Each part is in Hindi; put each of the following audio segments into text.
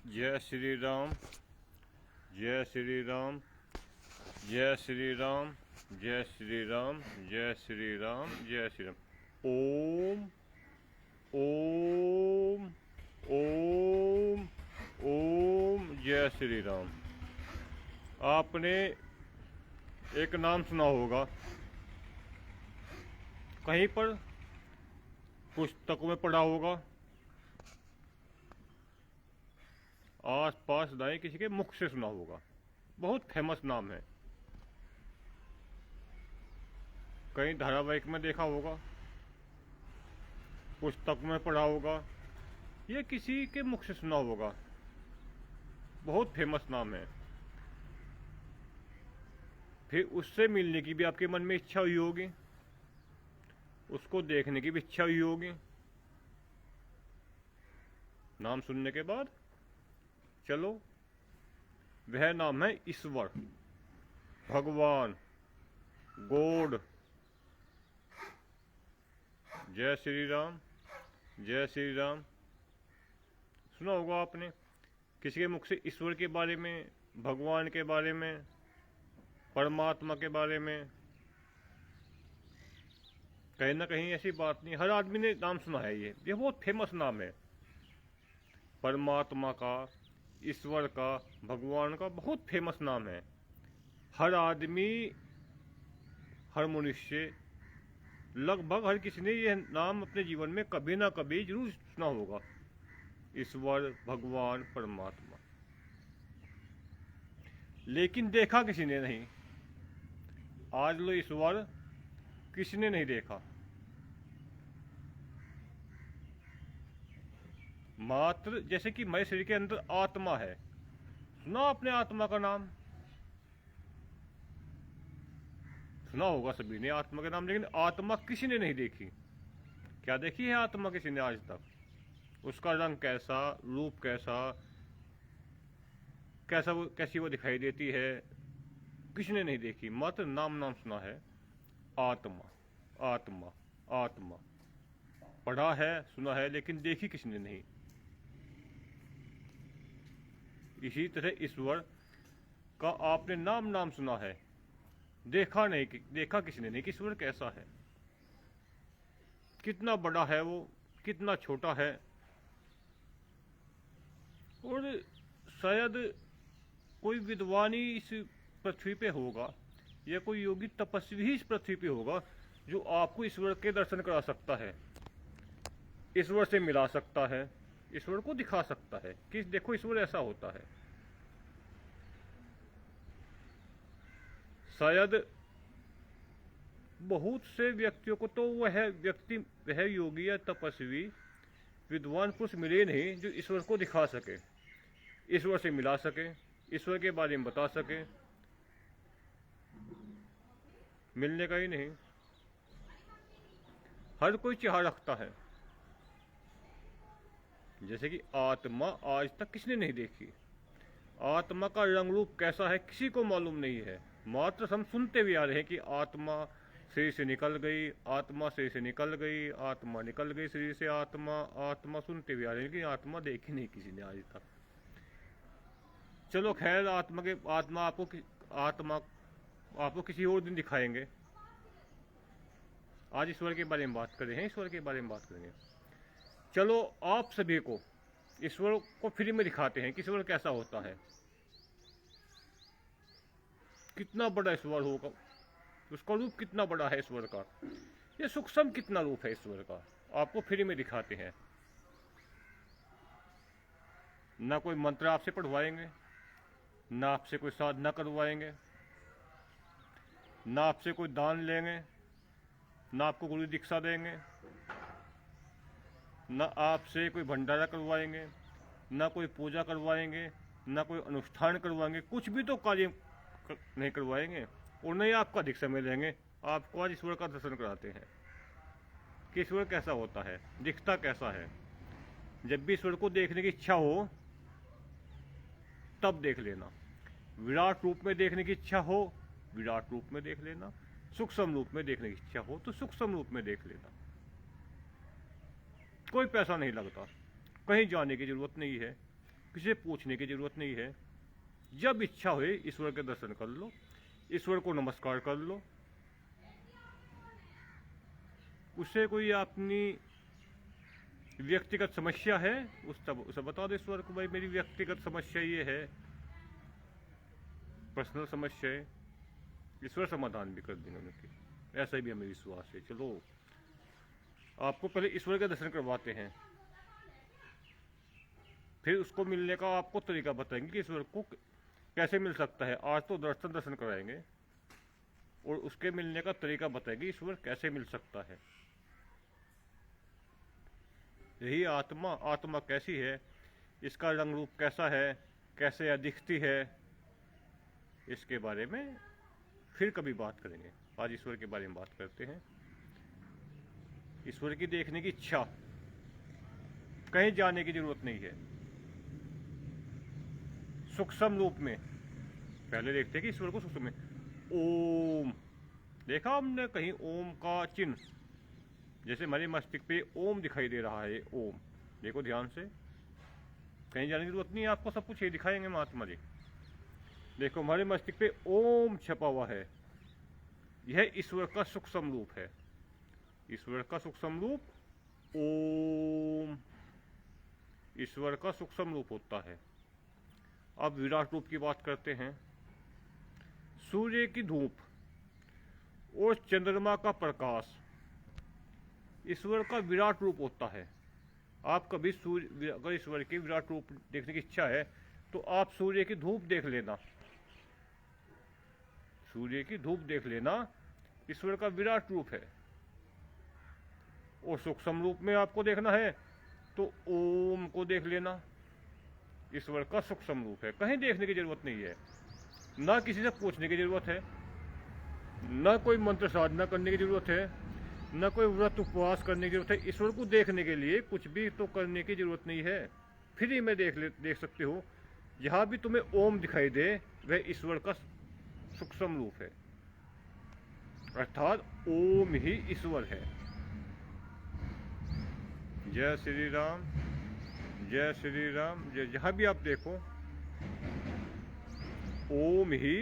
जय श्री राम, जय श्री राम, जय श्री राम, जय श्री राम, जय श्री राम, जय श्री राम। ओम ओम ओम ओम, जय श्री राम। आपने एक नाम सुना होगा, कहीं पर पुस्तकों में पढ़ा होगा, आस पास दाएं किसी के मुख से सुना होगा। बहुत फेमस नाम है, कहीं धारावाहिक में देखा होगा, पुस्तक में पढ़ा होगा, या किसी के मुख से सुना होगा। बहुत फेमस नाम है। फिर उससे मिलने की भी आपके मन में इच्छा हुई होगी, उसको देखने की भी इच्छा हुई होगी। नाम सुनने के बाद चलो, वह नाम है ईश्वर, भगवान, गॉड। जय श्री राम, जय श्री राम। सुना होगा आपने किसी के मुख से ईश्वर के बारे में, भगवान के बारे में, परमात्मा के बारे में। कहीं ना कहीं ऐसी बात नहीं, हर आदमी ने नाम सुना है। ये बहुत फेमस नाम है। परमात्मा का, ईश्वर का, भगवान का बहुत फेमस नाम है। हर आदमी, हर मनुष्य, लगभग हर किसी ने यह नाम अपने जीवन में कभी ना कभी जरूर सुना होगा। ईश्वर, भगवान, परमात्मा। लेकिन देखा किसी ने नहीं। आज लो ईश्वर किसी ने नहीं देखा। मात्र जैसे कि मेरे शरीर के अंदर आत्मा है, सुना आपने आत्मा का नाम? सुना होगा सभी ने आत्मा का नाम, लेकिन आत्मा किसी ने नहीं देखी। क्या देखी है आत्मा किसी ने आज तक? उसका रंग कैसा, रूप कैसा, कैसी वो दिखाई देती है, किसी ने नहीं देखी। मात्र नाम सुना है, आत्मा, आत्मा, आत्मा। पढ़ा है, सुना है, लेकिन देखी किसी ने नहीं। इसी तरह ईश्वर का आपने नाम सुना है, देखा नहीं, देखा किसी ने नहीं कि ईश्वर कैसा है, कितना बड़ा है वो, कितना छोटा है। और शायद कोई विद्वान ही इस पृथ्वी पे होगा, या कोई योगी तपस्वी ही इस पृथ्वी पे होगा, जो आपको ईश्वर के दर्शन करा सकता है, ईश्वर से मिला सकता है, ईश्वर को दिखा सकता है कि देखो ईश्वर ऐसा होता है। शायद बहुत से व्यक्तियों को तो वह योगी या तपस्वी, विद्वान पुरुष मिले नहीं जो ईश्वर को दिखा सके, ईश्वर से मिला सके, ईश्वर के बारे में बता सके। मिलने का ही नहीं, हर कोई चाह रखता है। जैसे कि आत्मा आज तक किसने नहीं देखी। आत्मा का रंग रूप कैसा है किसी को मालूम नहीं है। मात्र हम सुनते भी आ रहे हैं कि आत्मा शरीर से निकल गई, आत्मा शरीर से निकल गई, आत्मा निकल गई शरीर से, आत्मा, आत्मा सुनते भी आ रहे हैं, लेकिन आत्मा देखी नहीं किसी ने आज तक। चलो खैर, आत्मा आपको किसी और दिन दिखाएंगे। आज ईश्वर के बारे में बात कर रहे हैं, ईश्वर के बारे में बात करेंगे। चलो आप सभी को ईश्वर को फ्री में दिखाते हैं कि ईश्वर कैसा होता है, कितना बड़ा ईश्वर होगा, उसका रूप कितना बड़ा है ईश्वर का, ये सूक्ष्म कितना रूप है ईश्वर का, आपको फ्री में दिखाते हैं। ना कोई मंत्र आपसे पढ़वाएंगे, ना आपसे कोई साधना करवाएंगे, ना आपसे कोई दान लेंगे, ना आपको गुरु दीक्षा देंगे, ना आपसे कोई भंडारा करवाएंगे, ना कोई पूजा करवाएंगे, ना कोई अनुष्ठान करवाएंगे, कुछ भी तो कार्य नहीं करवाएंगे। और नहीं आपका अधिक समय लेंगे, आपको आज ईश्वर का दर्शन कराते हैं कि ईश्वर कैसा होता है, दिखता कैसा है। जब भी ईश्वर को देखने की इच्छा हो तब देख लेना, विराट रूप में देखने की इच्छा हो विराट रूप में देख लेना, सूक्ष्म रूप में देखने की इच्छा हो तो सूक्ष्म रूप में देख लेना। कोई पैसा नहीं लगता, कहीं जाने की जरूरत नहीं है, किसी से पूछने की जरूरत नहीं है। जब इच्छा हुए ईश्वर के दर्शन कर लो, ईश्वर को नमस्कार कर लो। उससे कोई अपनी व्यक्तिगत समस्या है उसे बता दो ईश्वर को, भाई मेरी व्यक्तिगत समस्या ये है, पर्सनल समस्या है। ईश्वर समाधान भी कर देंगे उनकी, ऐसा भी हमें विश्वास है। चलो आपको पहले ईश्वर के दर्शन करवाते हैं, फिर उसको मिलने का आपको तरीका बताएंगे कि ईश्वर को कैसे मिल सकता है। आज तो दर्शन कराएंगे और उसके मिलने का तरीका बताएंगे ईश्वर कैसे मिल सकता है। यही आत्मा, आत्मा कैसी है, इसका रंग रूप कैसा है, कैसे यह दिखती है, इसके बारे में फिर कभी बात करेंगे। आज ईश्वर के बारे में बात करते हैं। ईश्वर की देखने की इच्छा, कहीं जाने की जरूरत नहीं है। सूक्ष्म रूप में पहले देखते हैं कि ईश्वर को सूक्ष्म में ओम देखा हमने कहीं, ओम का चिन्ह, जैसे हमारे मस्तिष्क पे ओम दिखाई दे रहा है। ओम देखो ध्यान से, कहीं जाने की जरूरत नहीं है आपको, सब कुछ ये दिखाएंगे महात्मा जी। देखो हमारे मस्तिष्क पे ओम छपा हुआ है, यह ईश्वर का सूक्ष्म रूप है। ईश्वर का सूक्ष्म रूप ओम, ईश्वर का सूक्ष्म रूप होता है। अब विराट रूप की बात करते हैं। सूर्य की धूप और चंद्रमा का प्रकाश ईश्वर का विराट रूप होता है। आप कभी सूर्य, अगर ईश्वर के विराट रूप देखने की इच्छा है तो आप सूर्य की धूप देख लेना, सूर्य की धूप देख लेना, ईश्वर का विराट रूप है। और सूक्ष्म रूप में आपको देखना है तो ओम को देख लेना, ईश्वर का सूक्ष्म रूप है। कहीं देखने की जरूरत नहीं है, ना किसी से पूछने की जरूरत है, ना कोई मंत्र साधना करने की जरूरत है, ना कोई व्रत उपवास करने की जरूरत है। ईश्वर को देखने के लिए कुछ भी तो करने की जरूरत नहीं है, फ्री में देख सकते हो। जहां भी तुम्हें ओम दिखाई दे वह ईश्वर का सूक्ष्म रूप है, अर्थात ओम ही ईश्वर है। जय श्री राम, जय श्री राम। जहां भी आप देखो ओम ही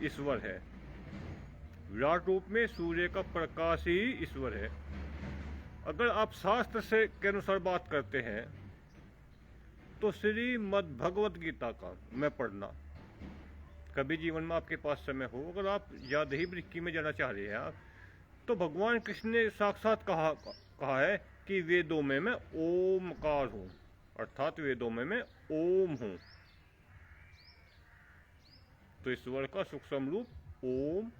ईश्वर है। विराट रूप में सूर्य का प्रकाश ही ईश्वर है। अगर आप शास्त्र से के अनुसार बात करते हैं तो श्रीमद् भगवत गीता का मैं पढ़ना, कभी जीवन में आपके पास समय हो, अगर आप ज्यादा ही बरीकी में जाना चाह रहे हैं आप, तो भगवान कृष्ण ने साक्षात कहा है कि वेदों में मैं ओमकार हूं, अर्थात वेदों में मैं ओम हूं। तो ईश्वर का सूक्ष्म रूप ओम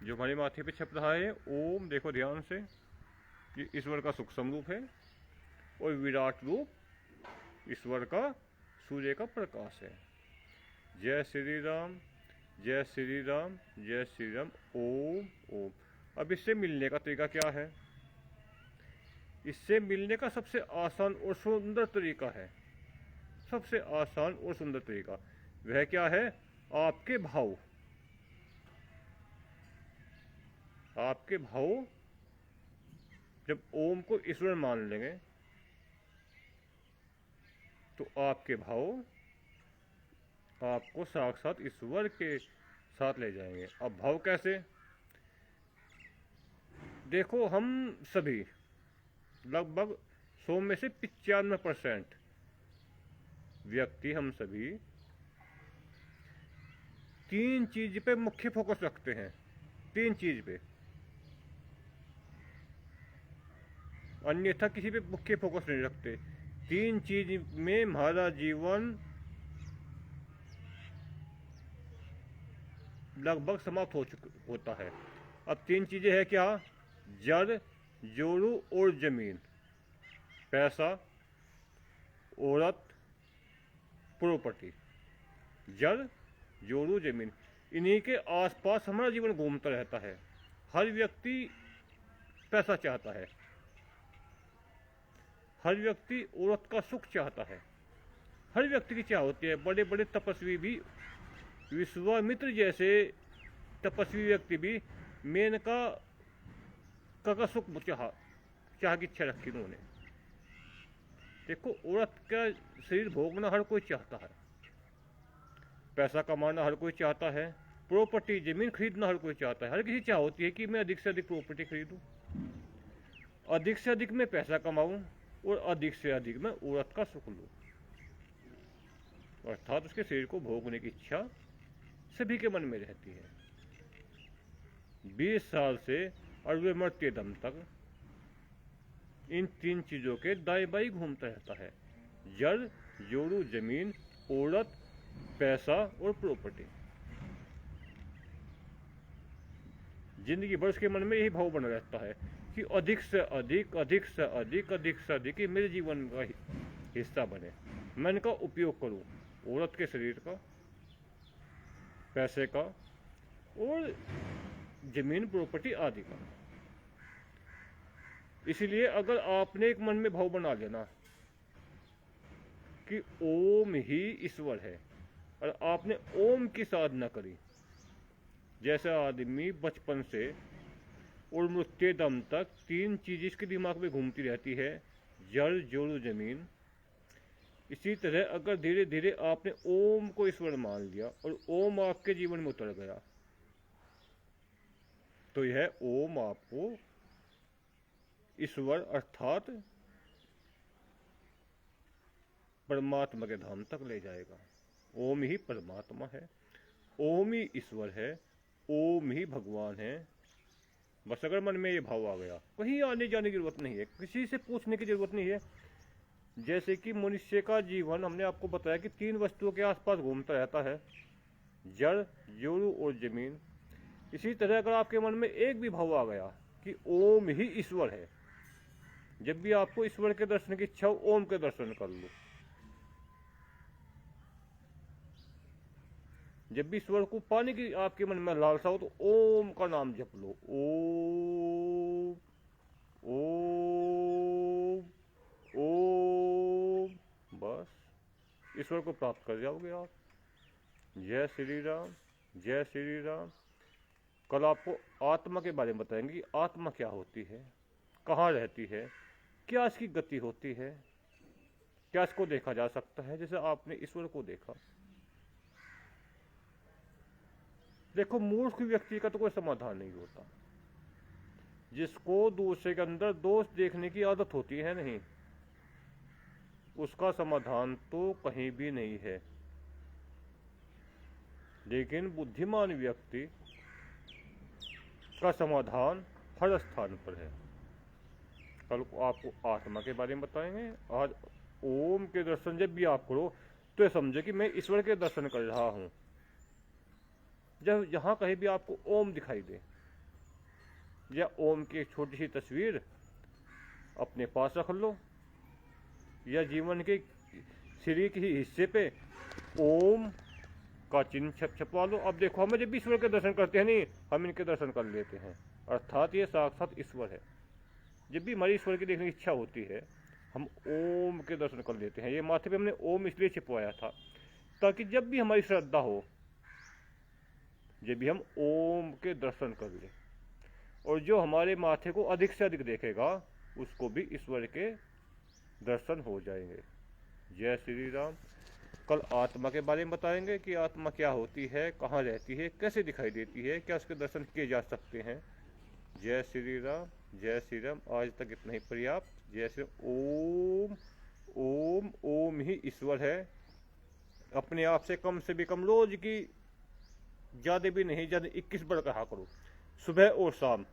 जो हमारे माथे पे छप रहा है, ओम देखो ध्यान से, ये ईश्वर का सूक्ष्म रूप है। और विराट रूप ईश्वर का सूर्य का प्रकाश है। जय श्री राम, जय श्री राम, जय श्री राम। ओम ओम। अब इससे मिलने का तरीका क्या है? इससे मिलने का सबसे आसान और सुंदर तरीका है, सबसे आसान और सुंदर तरीका वह क्या है? आपके भाव, आपके भाव जब ओम को ईश्वर मान लेंगे तो आपके भाव आपको साक्षात ईश्वर के साथ ले जाएंगे। अब भाव कैसे? देखो हम सभी लगभग 100 में से 95% व्यक्ति, हम सभी 3 चीज पे मुख्य फोकस रखते हैं, 3 चीज पे, अन्यथा किसी पे मुख्य फोकस नहीं रखते। 3 चीज में हमारा जीवन लगभग समाप्त होता है। अब 3 चीजें हैं क्या? जड़, जोरू और जमीन, पैसा, औरत, प्रॉपर्टी। जड़, जोरू, जमीन, इन्हीं के आसपास हमारा जीवन घूमता रहता है। हर व्यक्ति पैसा चाहता है, हर व्यक्ति औरत का सुख चाहता है, हर व्यक्ति की चाह होती है। बड़े बड़े तपस्वी भी, विश्वामित्र जैसे तपस्वी व्यक्ति भी मेनका का सुख चाह की इच्छा रखी उन्होंने। देखो, औरत का शरीर भोगना हर कोई चाहता है, पैसा कमाना हर कोई चाहता है, प्रॉपर्टी जमीन खरीदना हर कोई चाहता है। हर किसी चाह होती है कि मैं अधिक से अधिक प्रॉपर्टी खरीदूं, अधिक से अधिक मैं पैसा कमाऊं और अधिक से अधिक मैं औरत का सुख लूं। अर्थात उसके शरीर को भोगने की इच्छा सभी के मन में रहती है। 20 साल से और वे मरते दम तक इन 3 चीजों के दाएं बाएं घूमता रहता है, जड़, जोड़ू जमीन, औरत, पैसा और प्रॉपर्टी। जिंदगी भर उसके मन में यही भाव बना रहता है कि अधिक से अधिक, अधिक से अधिक, अधिक से अधिक ये मेरे जीवन का हिस्सा बने, मैं इनका उपयोग करूं, औरत के शरीर का, पैसे का और जमीन प्रॉपर्टी आदि का। इसलिए अगर आपने एक मन में भाव बना लेना कि ओम ही ईश्वर है और आपने ओम की साधना करी, जैसे आदमी बचपन से और मृत्यु दम तक 3 चीज इसके दिमाग में घूमती रहती है, जड़, जोड़, जमीन। इसी तरह अगर धीरे धीरे आपने ओम को ईश्वर मान लिया और ओम आपके जीवन में उतर गया, तो यह ओम आपको ईश्वर अर्थात परमात्मा के धाम तक ले जाएगा। ओम ही परमात्मा है, ओम ही ईश्वर है, ओम ही भगवान है। बस अगर मन में ये भाव आ गया, कहीं आने जाने की जरूरत नहीं है, किसी से पूछने की जरूरत नहीं है। जैसे कि मनुष्य का जीवन हमने आपको बताया कि 3 वस्तुओं के आसपास घूमता रहता है, जड़, जोड़ू और जमीन। इसी तरह अगर आपके मन में एक भी भाव आ गया कि ओम ही ईश्वर है, जब भी आपको ईश्वर के दर्शन की इच्छा हो, ओम के दर्शन कर लो। जब भी ईश्वर को पाने की आपके मन में लालसा हो तो ओम का नाम जप लो, ओम ओम ओम, बस ईश्वर को प्राप्त कर जाओगे आप। जय श्री राम, जय श्री राम। कल आपको आत्मा के बारे में बताएंगे कि आत्मा क्या होती है, कहाँ रहती है, क्या इसकी गति होती है, क्या इसको देखा जा सकता है जैसे आपने ईश्वर को देखा। देखो, मूर्ख व्यक्ति का तो कोई समाधान नहीं होता। जिसको दूसरे के अंदर दोष देखने की आदत होती है नहीं, उसका समाधान तो कहीं भी नहीं है। लेकिन बुद्धिमान व्यक्ति का समाधान हर स्थान पर है। कल को आपको आत्मा के बारे में बताएंगे। आज ओम के दर्शन जब भी आप करो तो समझो कि मैं ईश्वर के दर्शन कर रहा हूं। जब जहां कहीं भी आपको ओम दिखाई दे या ओम की एक छोटी सी तस्वीर अपने पास रख लो या जीवन के शरीर के हिस्से पे ओम का चिन्ह छपवा लो। अब देखो, हम जब भी ईश्वर के दर्शन करते हैं नहीं, हम इनके दर्शन कर लेते हैं, अर्थात ये साक्षात ईश्वर है। जब भी हमारी ईश्वर की देखने की इच्छा होती है, हम ओम के दर्शन कर लेते हैं। ये माथे पे हमने ओम इसलिए छिपवाया था ताकि जब भी हमारी श्रद्धा हो, जब भी हम ओम के दर्शन कर ले, और जो हमारे माथे को अधिक से अधिक देखेगा उसको भी ईश्वर के दर्शन हो जाएंगे। जय श्री राम। कल आत्मा के बारे में बताएंगे कि आत्मा क्या होती है, कहाँ रहती है, कैसे दिखाई देती है, क्या उसके दर्शन किए जा सकते हैं। जय श्री राम, जय श्री राम। आज तक इतना ही पर्याप्त। जय श्री ओम। ओम ओम ही ईश्वर है। अपने आप से कम से भी कम, रोज की ज्यादा भी नहीं, ज्यादा 21 बार कहा करो, सुबह और शाम।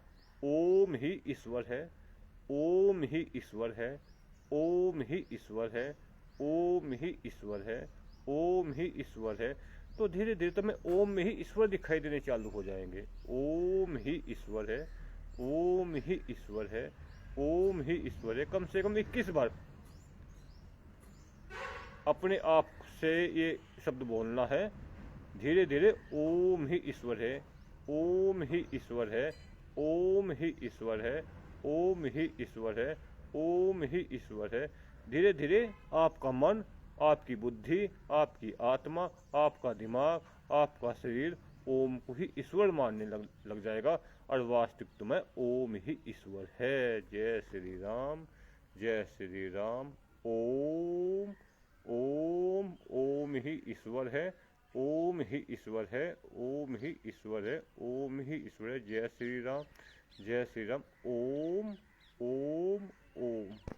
ओम ही ईश्वर है, ओम ही ईश्वर है, ओम ही ईश्वर है, ओम ही ईश्वर है, ओम ही ईश्वर है। तो धीरे धीरे तो मैं ओम में ही ईश्वर दिखाई देने चालू हो जाएंगे। ओम ही ईश्वर है, ओम ही ईश्वर है, ओम ही ईश्वर है। कम से कम 21 बार अपने आप से ये शब्द बोलना है। धीरे धीरे ओम ही ईश्वर है, ओम ही ईश्वर है, ओम ही ईश्वर है, ओम ही ईश्वर है, ओम ही ईश्वर है। धीरे धीरे आपका मन, आपकी बुद्धि, आपकी आत्मा, आपका दिमाग, आपका शरीर ओम को ही ईश्वर मानने लग जाएगा और वास्तविक में ओम ही ईश्वर है। जय श्री राम, जय श्री राम। ओम ओम ओम ही ईश्वर है, ओम ही ईश्वर है, ओम ही ईश्वर है, ओम ही ईश्वर है। जय श्री राम, जय श्री राम। ओम ओम ओम।